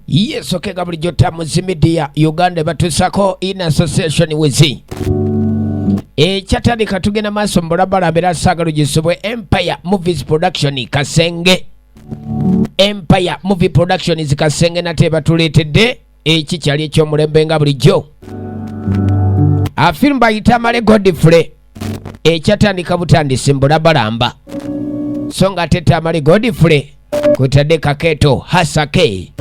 Yes, okay, bulijjo Tamuzi Media Uganda batusako in association with chatani katugenda maaso mbalabala mbera sagalo gisubwe Empire Movies Production Kasenge. Empire Movie Productions Kasenge nate batuletedde ekikyali ekyomulembe nga bulijjo. Film bayita Male Godfrey ekyatandika butandisi mbulabalamba so nga teta Male Godfrey kutadde Kaketo Hasake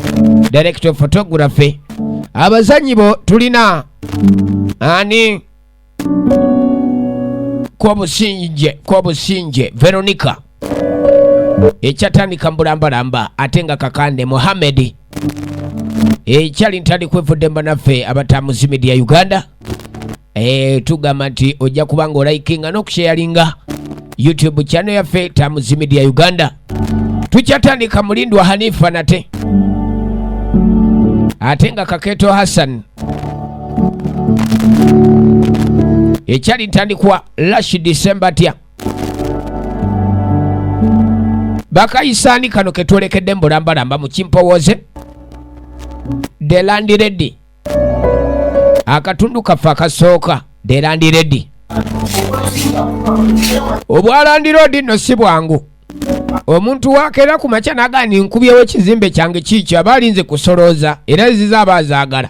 director of photography. Abazanyi bo tulina ani Kobusinje Veronica ekyatandika mbulambalamba atenga Kakande Mohamed ekyali ntali kwevudemba naffe abatamuzi media Uganda. Tugamba nti ojja kubanga olikinga n'okusharinga YouTube channel yaffe Tamuzi Media Uganda. Tukyatandika mulindwa Hanifa nate atenga Kaketo Hassan ekyali ntandikwa Rashid December tya bakayisani kano ketwolekedde mbulambalamba mu Kimpowoze The Land Ready akatundu kafa kasooka The Land Ready obwalandiro dino si bwangu omuntu wakera ku makya nagani nkubyewo ekizimbe kyange kikyo abalinze kusolooza era ziza abazaagala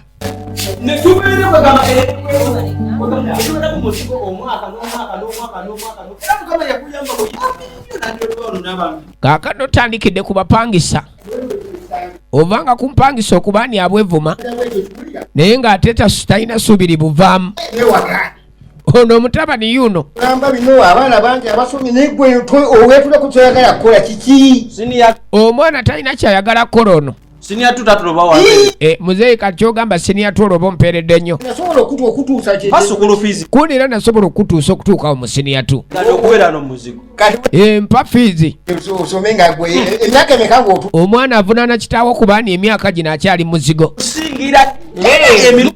kakano tandikidde ku bapangisa ovanga kumpangisa okubani abwevuma naye ng'ate talina suubiri buvaamu ono omutabani yuno amba bino abaana bangi abasomye negwe owetula ku kyoyagala kukola kiki omwana talina kyayagala kukola ono Senior tutatuloba wa muzeyi kati ogamba senior tuloba omperedde nnyo nasobola okutuusa kye basukulu fees kunira nasobola okutuusa okutuukawo mu senior tu okubeera no muzigo mpa fiizi osomenga gwe emyaka emeka ng'otu omwana avunaana kitaawo kubaani emyaka gino akyali muzigo singira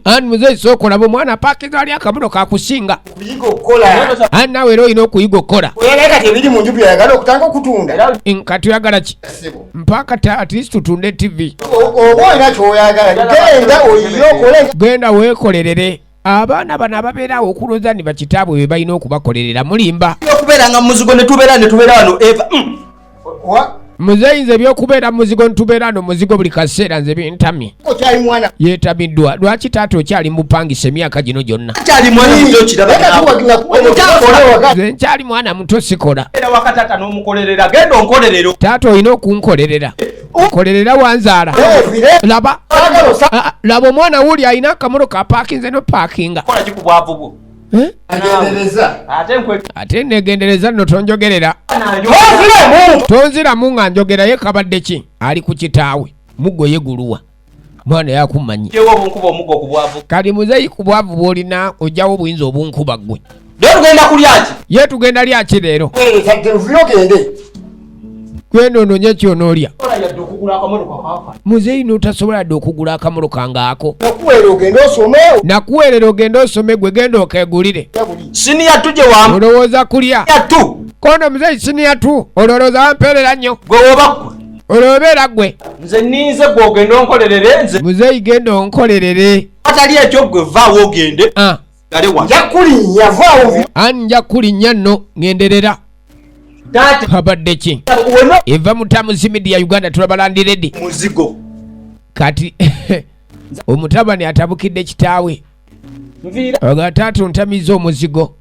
ani muzeyi sookolaba omwana paakiza ali akabuno kakusinga kuyiga okukola ani naawe era olina okuyiga okukola oyagala kati ebiri mu nju byayagala okutanga okutunda kati oyagala ki mpaka at least tutunde TV oba olina kyoyagala genda oyiye okole genda weekolerere abaana bano ababeerawo okulooza ni bakitaabwe bye balina okubakolerera mulimba okubeera nga muzigo ne tubeera wano eva muzeyi nze ebyokubeera muzigo nitubeera no muzigo buli kaseera nze bintamye okyali mwana yeetamiddwa lwaki taata okyali mupangisa emyaka gino gyonna kyali mwana muto kiraba nze nkyali mwana muto sikola era wakatata n'omukolerera genda onkolerero taata olina okunkolerera okolerera wanzaala laba omwana wuli alina akamoto ka paakinze no paakinga kola kikubwavu bwo ate negendereza nno tonjogerera tonziramu nga njogerayo kabadde ki ali ku kitaawe muggo yeguluwa mwana yakumanyi kali muzeyi ku bwavu bwolina ojjawo buyinza obunkuba ggwe ye tugenda lyaki leero gwenda ononye kyonoolya muzeyi notasobola dde okugula akamoto kangaako nakuweerera ogende osome gwe genda okegulire siniya tuje wamu olowooza kulya kono muzeyi siniya tu olowooza wampeerera nnyo gwe wobakwe olwobeera gwe nze ninze gwe ogende onkolerere nze muzeyi genda onkolerere atali ekyo gwe vaawo ogende ani nja kulinnya nno ngenderera kabadde ki eva mu Tamuzi Media Uganda tulabalandiredi muzigo kati omutabani atabukidde kitaawe oga taata ontamiza omuzigo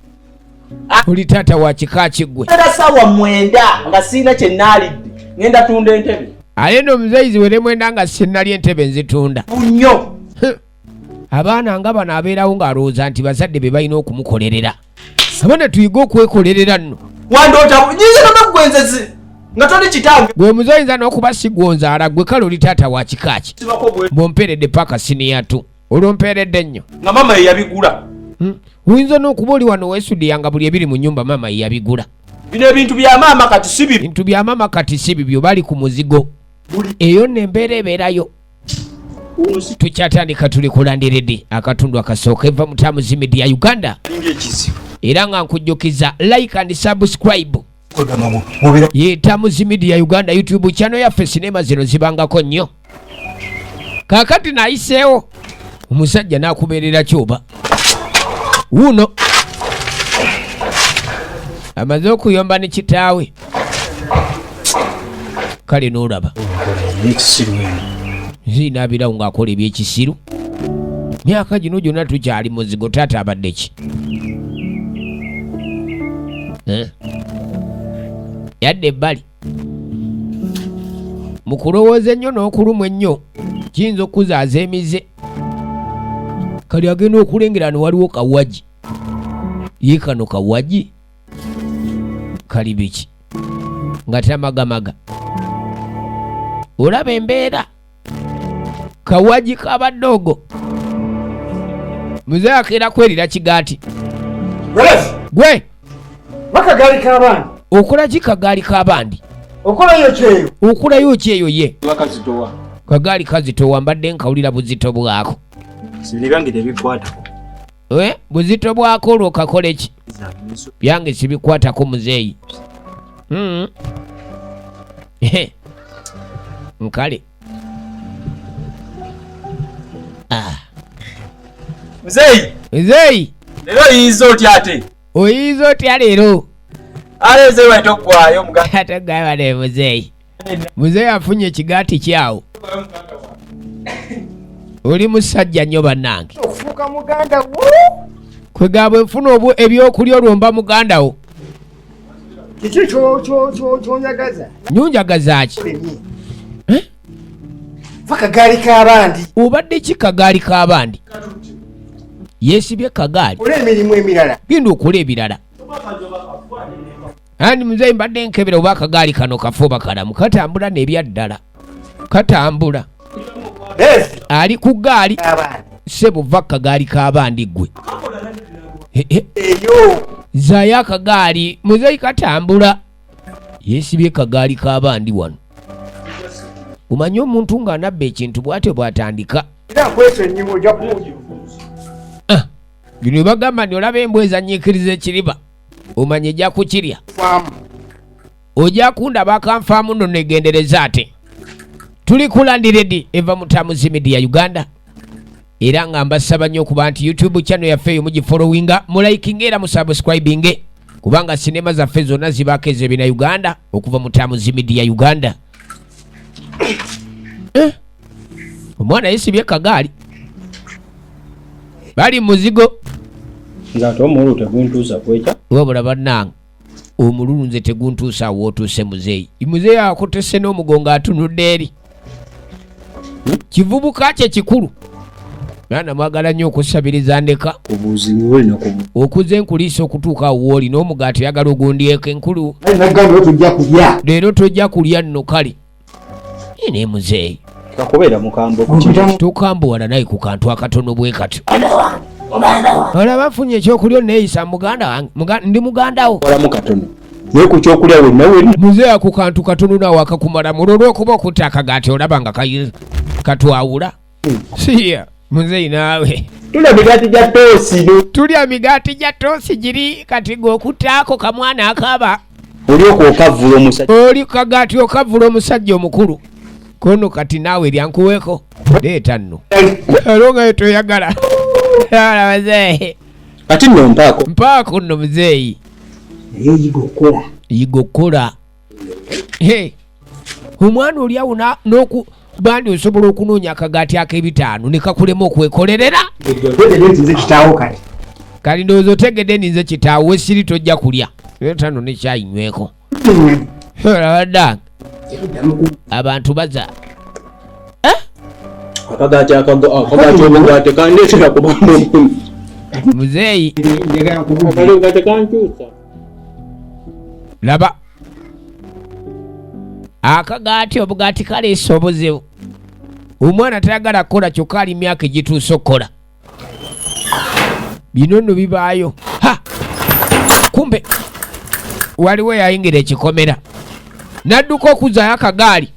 oli taata wa kika kiggwe sawa 9 nga sina kye naalidde ngenda tunda entebe ale no omuzeyi ziwere 9 nga sinali entebe nzitunda bunyo abaana nga bano abeerawo ng'alowooza nti bazadde be balina okumukolerera abaana tuyiga okwekolerera nno wandoota nyiza namagwenzezi nga toli kitange gwe muzoyinza n'okuba sigwonzaala gwe kale oli taata wa kikaaki bw'ompeeredde paka siniyatu olwompeeredde nnyo nga mama ye yabigula oyinza n'okuba oli wano weesudiyanga buli ebiri mu nnyumba mama ye yabigula bino ebintu bya maama kati si bibyo bintu bya maama kati si bibyo bali ku muzigo eyo n'embeera ebeerayo tukyatandika tuli kulandiridde akatundu akasooka eva mu Tamuzi Media Uganda era nga nkujjukiza like and subscribe Yita Muzimidi ya Uganda YouTube channel yaffe sinema zino zibangako nnyo. Kakati nayiseewo omusajja n'akubeerera kyoba wuno amaze okuyomba ne kitaawe kale n'olaba zinaabirawo ng'akola ebyekisiru. Myaka gino gyonna tukyali muzigo taata abadde ki yadde ebbali mu kulowooza ennyo n'okulumwa ennyo kiyinza okuzaaza emize. Kali agenda okulengera ne waliwo kawagi ye kano kawagi kali biki nga tamagamaga olaba embeera kawagi kabadde ogo muze akeera kwerira kigaati gwe Bakagali kabandi. Okola ki kagaali k'abandi? Okolayo kyeyo. Okolayo kyeyo ye. Kagaali kazitowa mbadde nkawulira buzito bwako. Sibirangire bikwatako. Buzito bwako olwo kakole ki? Byange sibikwatako muzeeyi. Nkale. Muzeeyi. Lero yinza otya ate? Oyinza otya leero? Aleze bwe tokwayo muganda. Ate gaba ne muzeeyi. Muzeeyi afunye ekigaati kyawo. Oli musajja nnyo bannange. Ofuuka muganda wo. Kwe gabwe nfuna ebyokulya olwomba muganda wo. Kiki kyonyagaza? Nyunjagaza ki? Kagaali k'abandi. Obadde ki kagaali k'abandi? Yeesibye kagaali. Ola emirimu emirala. Genda okola ebirala. Andi muzeeyi mbadde nkebera oba akagaali kano kafuba kalamu katambula n'ebyaddala. Katambula. Ali ku gaali. Sebo va kagaali k'abandi gwe. Zaayo akagaali muzeeyi katambula. Yeesibye kagaali k'abandi wano. Omanyi omuntu ng'anabba ekintu bw'ate bw'atandika. Era kwese nnyingo ojja kuwulira. Bino bagamba nti olaba embwa ezanyiikiriza ekiriba omanye ejja kukirya. Ojja kundaba akanfaamu nno negendereza ate. Tuli ku Landiredi eva mu Muzimidi ya Uganda. Era nga mbasaba nnyo okuba nti YouTube channel yaffe eyo mugifollowinga mulaikinga era musubscribinge kubanga sinema zaffe zonna zibaako ez'ebina Uganda okuva mu Muzimidi ya Uganda. Omwana yeesibye kagaali bali muzigo Nzate omululu teguntuusa kwekya. wabula bannange omululu nze teguntuusa awo otuuse muzeeyi. Muzeeyi akutese n'omugongo atunudde eri. Kivubuka kye kikulu. Mwana mwagala nnyo okusabiriza ndeka. Okuze nkuliisa okutuuka awo w'oli n'omugaati yagala ogundyeko enkulu. Leero tojja kulya nno kale. Ine muzeeyi. Kakubeera mukambwe ku kintu. Tokambuwala naye ku kantu akatono bwe katyo. Olaba afunye ekyokulya neeyisa muganda wange. Ndi muganda wo. Olamu katono. Naye ku kyokulya wenna wenna. Muzeeyi ku kantu katono naawe akakumala olw'okuba okutta akagaati olaba nga katwawula. Siya muzeeyi naawe. Tulya migaati gya toosi. Tulya migaati gya toosi giri kati g'okuttaako kamwana akaba. Oli okukavula omusajja. Oli kagaati okavula omusajja omukulu. Kono kati naawe lyankuweeko. Leeta nno. Alonga toyagala. Ala muzeeyi. Kati nno mpaako. Mpaako nno muzeeyi. Yigokola. Omwana oli awo bandi osobola okunoonya akagaati ak'ebitaano ne kakulema okwekolerera. Kali ndowooza otegedde ninze kitaawo wesiri tojja kulya. Leeta nno ne kyayinyweko. Olabaddange. Abantu baza. Akagaati omugaati kandeetera kubamba omukumu. Muzeeyi. Akagaati kankyusa. Laba. Akagaati obugaati kaleesa obuzibu. Omwana tayagala kukola kyokka ali myaka egituusa okukola. Bino nno bibaayo. Kumbe waliwo yayingira ekikomera. Nadduka okuzaayo akagaali.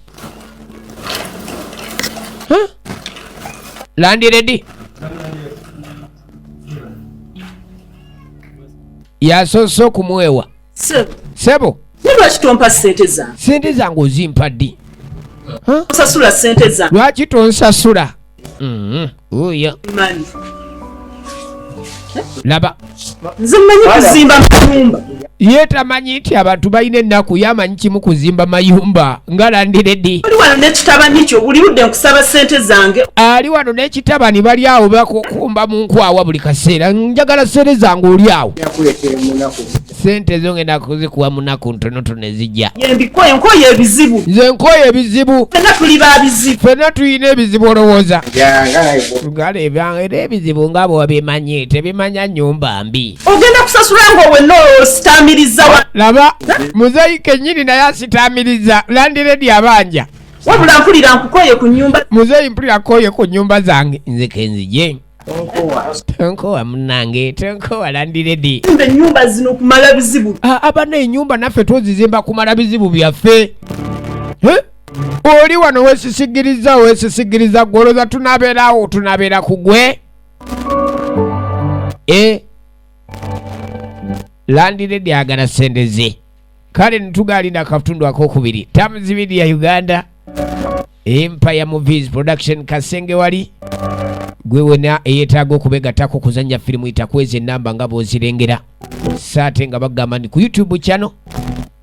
Landiredi. Yasoose okumuwewa. Sebo. Lwaki tompa ssente zange? Sente zange ozimpa ddi? Osasula ssente zange. Lwaki tonsasula? Oyo Mani. laba Nze mmanyi kuzimba mayumba. ye tamanyi nti abantu balina ennaku yamanyi kimu kuzimba mayumba nga landiredi. Oli wano n'ekitabani kyo buli ludde nkusaba ssente zange. Ali wano n'ekitabani bali awo bakukumba mu nkwawa buli kaseera. Njagala ssente zange oli awo. Sente zo ngenda kuzikuwa munaku ntonotono ezijja. Yembikoye nkoye ebizibu. Nze nkoye ebizibu. Fenna tuli ba bizibu. Fenna tulina ebizibu olowooza. Ngale era ebizibu ngabo wabimanyi tebimanya nnyumba mbi. Ogenda kusasula ng'owenna ositamiriza wa. Laba muzeyi kennyini naye asitamiriza landiredi abanja. Wabula mpulira nkukoye ku nnyumba. Muzeyi mpulira koye ku nnyumba zange nze kenzije. Tonkowa munange tonkowa landiredi. Ennyumba zino kumala bizibu. Abana ennyumba naffe tuzizimba kumala bizibu byaffe. Oli wano weesisigiriza gwoloza tunabeerawo tunabeera ku gwe. Landiredi agala ssente ze. Kale nitugalinda akatundu akokubiri. Tamuzi Media Uganda. Empire Movies Production Kasenge wali. Gwe wena eyetaaga okubegatako kuzanya firimu itakweza enamba nga bw'ozirengera. Saate nga bagamba ndi ku YouTube channel.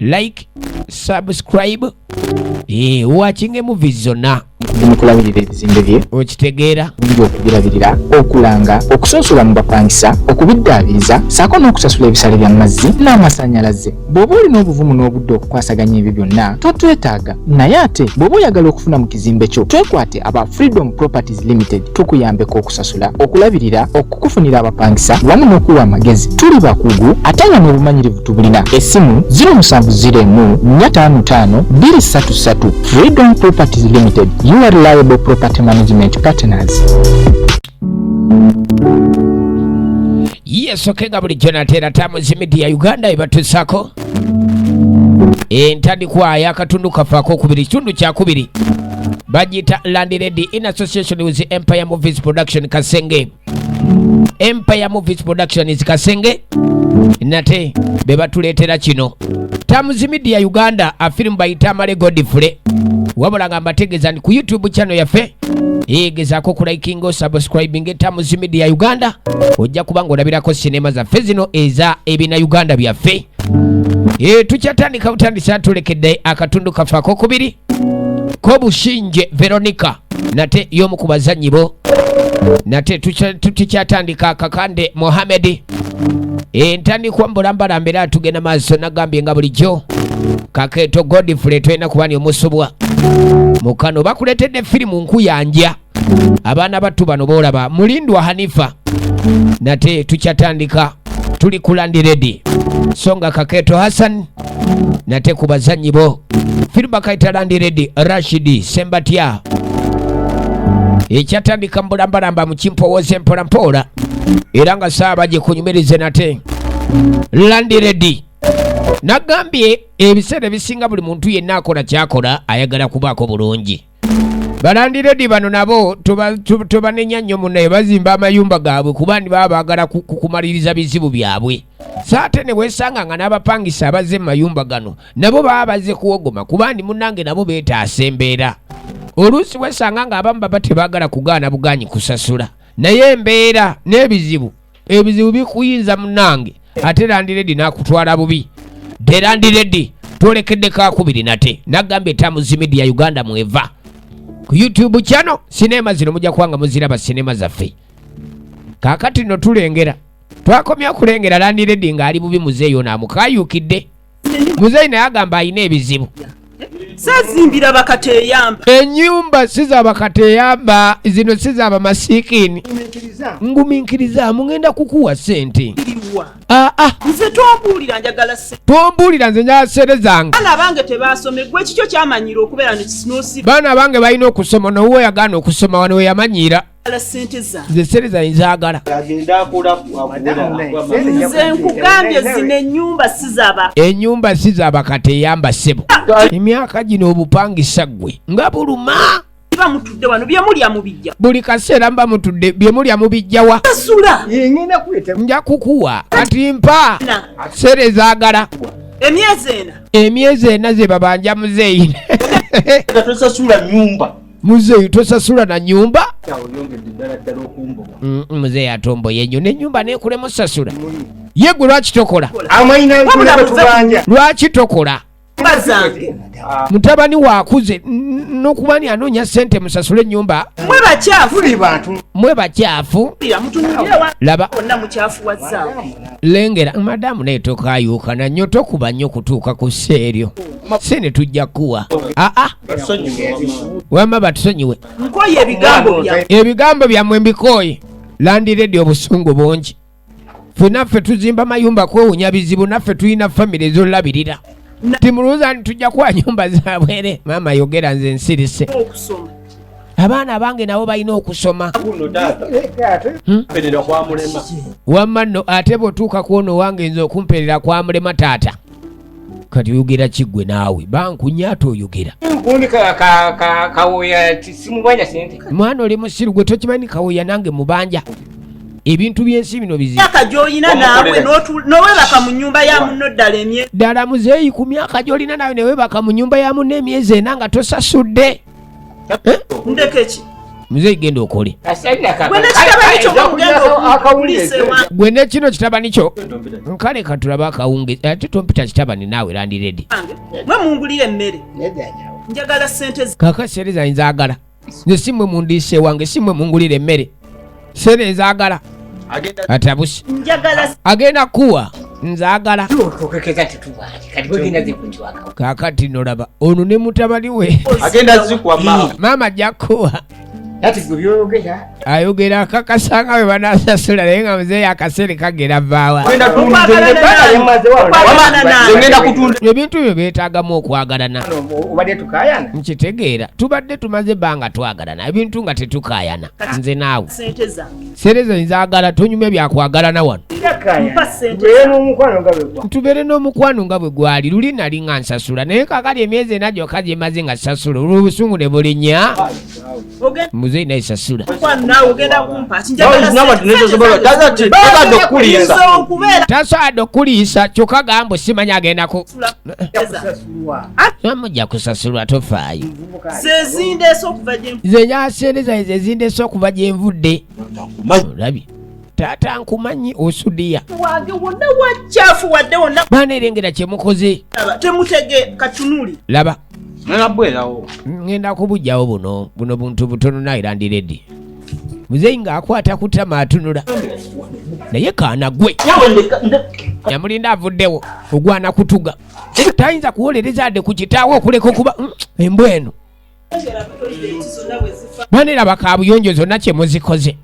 Like, subscribe. Watching movies zonna. Mukulabirira ebizimbe bye okitegeera okubirabirira okulanga okusosola mu bapangisa okubiddaabiriza saako n'okusasula ebisale by'amazzi n'amasannyalaze. Bw'oba olina obuvumu n'obudde okukwasaganya ebyo byonna totwetaaga, naye ate bw'oba oyagala okufuna mu kizimbe kyo twekwate aba Freedom Properties Limited tukuyambeko okusasula, okulabirira, okukufunira abapangisa wamu n'okuwa amagezi. Tuli bakugu ate nga n'obumanyirivu tubulina. Essimu 0701 455 233. Freedom Properties Limited, you are reliable property management partners. Yes, okay, bulijjo nateera Tamuzi Media Uganda ebatuusako entandikwa y'akatundu kafaako kubiri kitundu kya kubiri bagiyita Landiredi in association with Empire Movies Production Kasenge. Empire Movies Production is Kasenge nate be batuleetera kino Tamuzi Media Uganda afirimu bayita Amale Godfrey. Wabula nga mbategeeza ndi ku YouTube channel yaffe gezaako kulaikinga subscribing Tamuzi Media Uganda ojja kuba ng'olabirako sinema zaffe zino eza ebina Uganda byaffe. Tukyatandika butandisa tulekedde akatundu kafaako kubiri ko Bushinje Veronica nate y'omu ku bazannyi bo nate tukyatandika Kakande Mohamed entandikwa mbulambalamba era tugenda maaso nagambye nga bulijjo Kakeeto Godfrey twena kubani omusubwa mukano bakuletedde firimu nkuyanja abaana battu bano boolaba Mulindwa Hanifa nate tukyatandika tuli ku Landiredi songa Kakeeto Hassan nate ku bazannyi bo firimu bakayita Landiredi Rashidi Sembatya ekyatandika mbulambalamba mu kimpowooza mpolampola era nga saaba gye kunyumirize nate Landiredi nagambye ebiseera bisinga buli muntu yenna akola kyakola ayagala kubaako bulungi. Balandiredi bano nabo tubanenya nnyo munnaye bazimba amayumba gaabwe kubandi baba baagala kukumaliriza bizibu byabwe. Saate ne weesanga nga n'abapangisa abazze mu mayumba gano nabo baba bazze kuwogoma kubandi munnange nabo beetaasa embeera. Oluusi weesanga nga abamu baba tebaagala kugaana bugaanyi kusasula naye embeera n'ebizibu ebizibu bikuyinza munnange ate Landiredi n'akutwala bubi. De Landiredi twolekedde kakubiri nate nagambye Tamuzi Media Uganda mweva ku YouTube channel sinema zino mujja kuwanga muziraba sinema zaffe. Kaakati no tulengera twakomya okulengera Landiredi ng'ali bubi muzeeyo n'amukayuukidde. Muzeeyi naye agamba alina ebizibu. Sazimbira bakateeyamba. Ennyumba si za bakateeyamba, zino si za bamasiikini. Ngumiikiriza mugenda kukuwa ssente. Nze tombuulira njagala ssente. Tombuulira nze njagala ssente zange. Baana bange tebaasome gwe kikyo kyamanyira okubeera ne kisinoosi. Baana bange balina okusoma n'owe yagaana okusoma wano we yamanyira. Ssente zange. Nze ssente zange nzaagala. Nze nkugambye zino ennyumba si zaba. Ennyumba si za bakateeyamba ssebo. Emyaka gino obupangisa ggwe nga buluma. Biba mutudde wano bye mulya mubijja. Buli kaseera mba mutudde bye mulya mubijjawa. Sasula. Yengenda kweta. Nja kukuwa kati mpa ssente zaagala. emyezi ena ze babanja muzeeyi tosasula nyumba muzeeyi tosasula na nyumba muzeeyi atomboye nnyo n'ennyumba neekulemu sasula ye gwe lwaki tokola lwaki tokola mutabani waakuze n'okubani anoonya ssente musasule ennyumba mwe bakyafu laba lengera madamu naye tokayuukana nnyo tokuba nnyo kutuuka ku sseeryo sene tujja kuwa wamma batusonyiwe ebigambo byammwe mbikooye landiredde obusungu bungi fenaffe tuzimba mayumba kwewunya bizibu naffe tulina famire ezolabirira timuluuza ntujja kuwa nyumba zabwere maama yogera nze nsirise abaana bange nabo balina okusoma wamma nno ate bw'otuuka kwono wange nze okumperera kwa mulema taata kati oyogera kiggwe naawe bankunya ate oyogera mwana oli musiru gwe tokimanyi kawoya nange mubanja ebintu byensi bino myaka gy'olina naawe n'owebaka mu nnyumba ya munno ddala emyezi ddala muzeeyi ku myaka gy'olina naawe newebaka mu nnyumba ya munno emyezi ena nga tosasudde ndekeki muzeeyi genda okole gwe nekitaba nikyo genda gwe nekino kitabani kyo nkale katulaba akawungezi ate tompita kitabani naawe landiredi mwe mungulire emmere njagala ssente kaka sere zanzaagala nze si mmwe mundiise wange si mmwe mungulire emmere sere ezaagala atabusi agenda kuwa nzaagala kakati nolaba ono ne mutabani we maama ajja kuwa ayogera akakasanga we banasasula naye nga muzeeyi akaseere kagera vaawa ebintu byo beetaagamu okwagalana nkitegeera tubadde tumaze ebbanga twagalana ebintu nga tetukaayana nze naawe sere ze nzaagala tonyumya byakwagalana wano tubeere n'omukwano nga bwe gwali luli nali nga nsasula naye kakali emyezi ena gyokka gye maze nga sasula olw'obusungu ne bulinnya muzeeyi naye sasula tasobola okuliisa kyokka gamba simanya agendaku amujja kusasulwa tofaayo nze nyaseereza ezo ezindeese okuva gye nvudde olabye taata nkumanyi osudiya wange wonna wacaafu wadde wonna baana erengera kye mukoze temutege katunuli laba nabwerawo ngenda kubujjawo buno buntu butono nairandireddi muzeeyi ng'akwata kutama atunula naye kaana gwe yamulinda avuddewo ogwana kutuga tayinza kuwolereza adde ku kitaawo okuleka okuba embwa eno baneraba kabuyonjo zonna kye muzikoze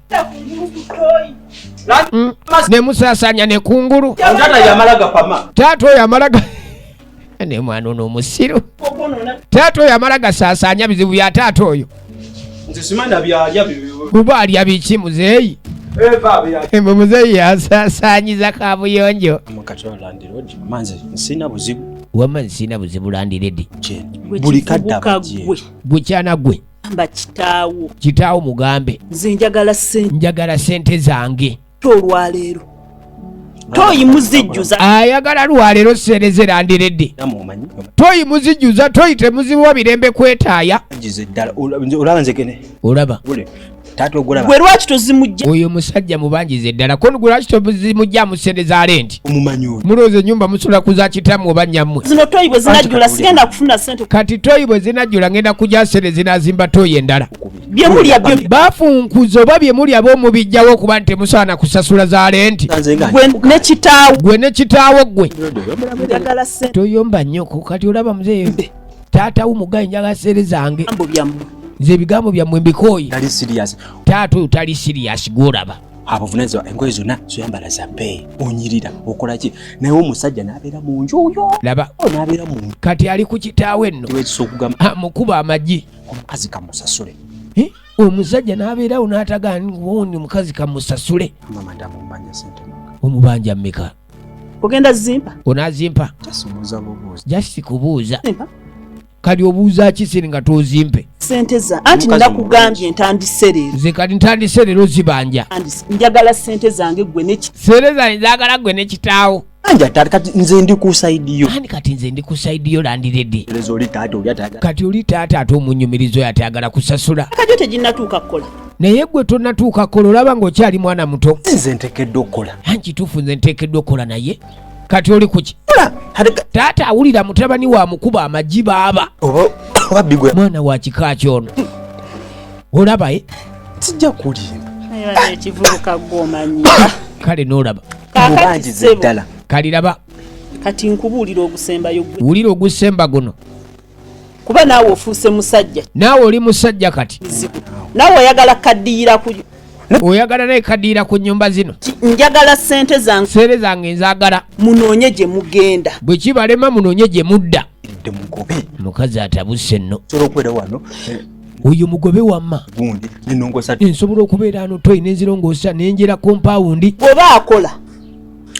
ne musaasanya ne kungulu taata oyo amalaga ne mwana ono omusiru taata oyo amala gasaasanya bizibu bya taata oyo kuba alya biki muzeeyi mbe muzeeyi yasaasanyiza kabuyonjo wamma nsina buzibu landireddi buli kadda gukyana gwe kitaawo mugambe nze njagala ssente zange olwaleero toyimuzijjuza ayagala lwaleero sereze landiredde toyimuzijjuza toyite muzibu wa birembe kwetaaya olaba gwe lwaki tozimujja oyo musajja mubanjize ddala kono gwe lwaki tozimujja musereza alenti mulowooza ennyumba musula kuza kitamu oba nyammwe zino toyi bwe zinajjula sigenda kufuna ssente kati toyi bwe zinajjula ngenda kujja sereze nazimba toyi endala byemulya byo bafunkuza oba byemulya bomubijjawo okuba nti temusaana kusasula za lenti gwe ne kitaawo gwe toyomba nnyoko kati olaba muzeeyi taatawo mugayi njagala sere zange nze ebigambo byammwe mbikooyi taata oyo tali siriyasi gwolaba abuvunanyizibwa engoye zonna zoyambala za bbeeyi onyirira okolaki naye omusajja n'abeera mu nju oyo laba n'abeera mu nju kati ali ku kitaawo enno mukuba amagi omukazi kamusasule omusajja n'abeerawo n'atagani wundi mukazi kamusasule madamu mbanja sente omubanja mmeka ogenda zimpa onazimpa tasumuza bubuuza jasi kubuuza kali obuuza ki siri nga tozimpe sente za anti nakugambye ntandise leero nze kati ntandise leero zibanja njagala sente zange gwe neki sere zange zaagala gwe ne kitaawo anja kati nze ndi ku side yo ani kati nze ndi ku side yo Landlady lezo oli taata oli atayagala kati oli taata ate omunyumirizo yatayagala kusasula kati teginnatuuka kukola naye gwe tonnatuuka kola olaba ng'okyali mwana muto nze nteekeddwa okukola ankituufu nze nteekeddwa okukola naye kati oli kuki taata awulira mutabani wa mukuba amaggi baaba oba bigwe mwana wa kika kyono olabaye sijja kulimba ekivubuka gwomanyi kale n'olaba mubanjize ddala kaliraba kati nkubuulira ogusembayo gwe wulira ogusemba guno kuba naawe ofuuse musajja naawe oli musajja kati naawe oyagala kaddiira ku oyagala naye kaddiira ku nnyumba zino njagala ssente zange nzaagala munoonye gye mugenda bwe kibalema munoonye gye mudda de mugobe mukazi atabuse nno sobola okubeera wano oyo mugobe wamma gundi ninongosa nsobola okubeera ano toyi nenzirongoosa nenjera kompawundi bw'oba akola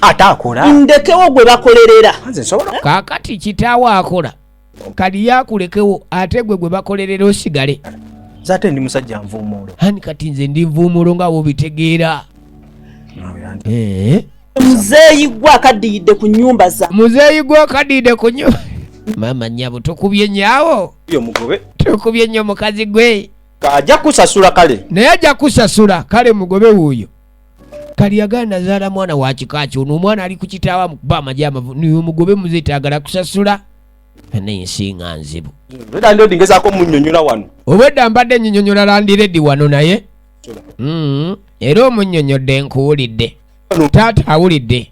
ate akola ndekewo gwe bakolerera nze nsobola kaakati kitaawo akola kali yakulekewo ate gwe gwe bakolerera osigale zate ndi musajja nvuumuulo hani kati nze ndi nvuumuulo nga bw'obitegeera muzeeyi gwe akaddiyidde ku nnyumba za muzeeyi gwe akaddiidde ku nnyumba maama nnyabo tokubye nnyawo yo mugobe tokubye nnyo mukazi gwe ajja kusasula kale naye ajja kusasula kale mugobe wuuyo kali yagala nazaala mwana wa kika kyono omwana ali ku kitaawa mukuba amagye amavu niyo mugobe muzeetaagala kusasula nensinga nzibu Landlady ngezaako munnyonnyola wano obwedda mbadde nnyonnyola Landlady wano naye era omunnyonnyodde nkuwulidde taata awulidde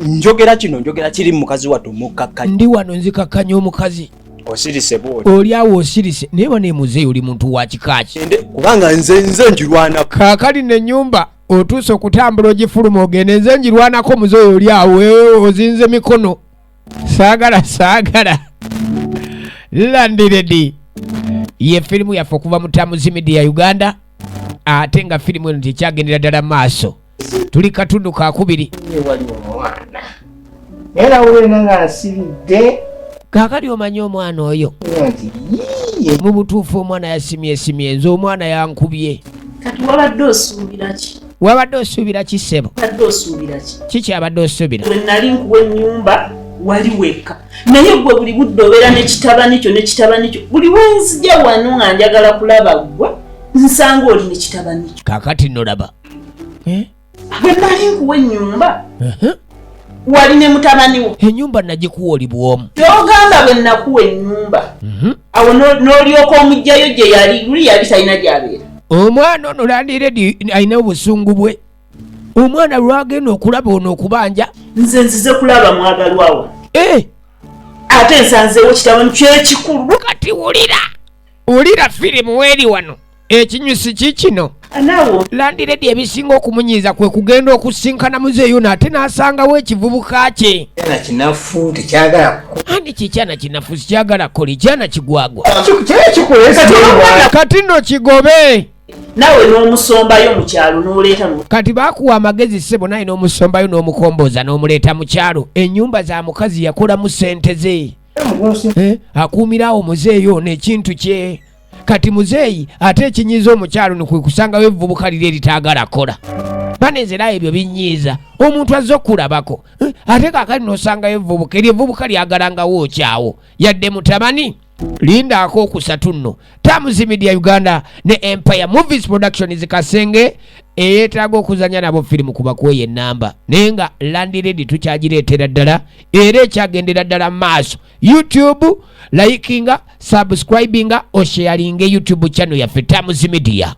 njogera kino njogera kiri mukazi wattu mukkakkanyi ndi wano nzikakkanya omukazi osirise bwoli oli awo osirise naye bane muzeeyi oli muntu wa kika ki kubanga nze njirwanako kaakali n'ennyumba otuuse okutambula ogifuluma ogende nze njirwanako muzeeyi oli awo ozinze mikono saagala Landlady ye firimu yaffe okuva mu Tamuzi Media Uganda ate nga firimu eno tekyagendera ddala maaso tuli katundu kakubiri waliwo omwana era wulena nga asiridde kaakali omanyi omwana oyo nti yiye mu butuufu omwana yasimye nze omwana yankubye kati wabadde osuubira ki wabadde osuubira ki ssebo wabadde osuubira ki kikyabadde osuubira bwe nali nkuwa ennyumba wali wekka naye gwe buli budde obeera nekitabani kyo buli wenzija wano nga njagala kulaba gwe nsanga oli nekitabani kyo kaakati nolaba bwe nali nkuwa ennyumba wali ne mutabani wo ennyumba nagikuwa oli bwomu kyogamba bwe nakuwa ennyumba awo n'olyoka omugjayo gye yali luli yali talina gy'abeera omwana ono Landlady alina obusungu bwe omwana lwagenda okulaba ono okubanja nze nzize kulaba mwagalwawo ate nsanzeewo kitabani kyekikulu kati wulira firimu weeri wano ekinyusi kikino naawo Landlady ebisinga okumunyiiza kwe kugenda okusinkana muzeeyo naate n'asangawo ekivubuka kye kyana kinafu tekyagala ani kikyana kinafu sikyagala koli kyana kigwagwa kati nno kigobe naawe n'omusombayo mu kyalo n'oleeta kati baakuwa amagezi ssebo naye n'omusombayo n'omukombooza n'omuleeta mu kyalo ennyumba za mukazi yakolamu ssente ze akuumirawo muzeeyo n'ekintu kye kati muzeeyi ate ekinyiiza omukyalo nikwe kusangawo evvubuka liri eritaagala kola banezerayo ebyo binyiiza omuntu azze okulabako ate kaakali n'osangayo evvubuka eryo evvubuka lyagalangawo okyawo yadde mutabani lindaako okusatu nno Tamuzi Media Uganda ne Empire Movies Productions Kasenge eyeetaaga okuzanya nabo firimu kuba kweyo ennamba naye nga Landlady tukyagireetera ddala era ekyagendera ddala maaso YouTube likinga subscribinga osharinga YouTube channel yaffe Tamuzi Media.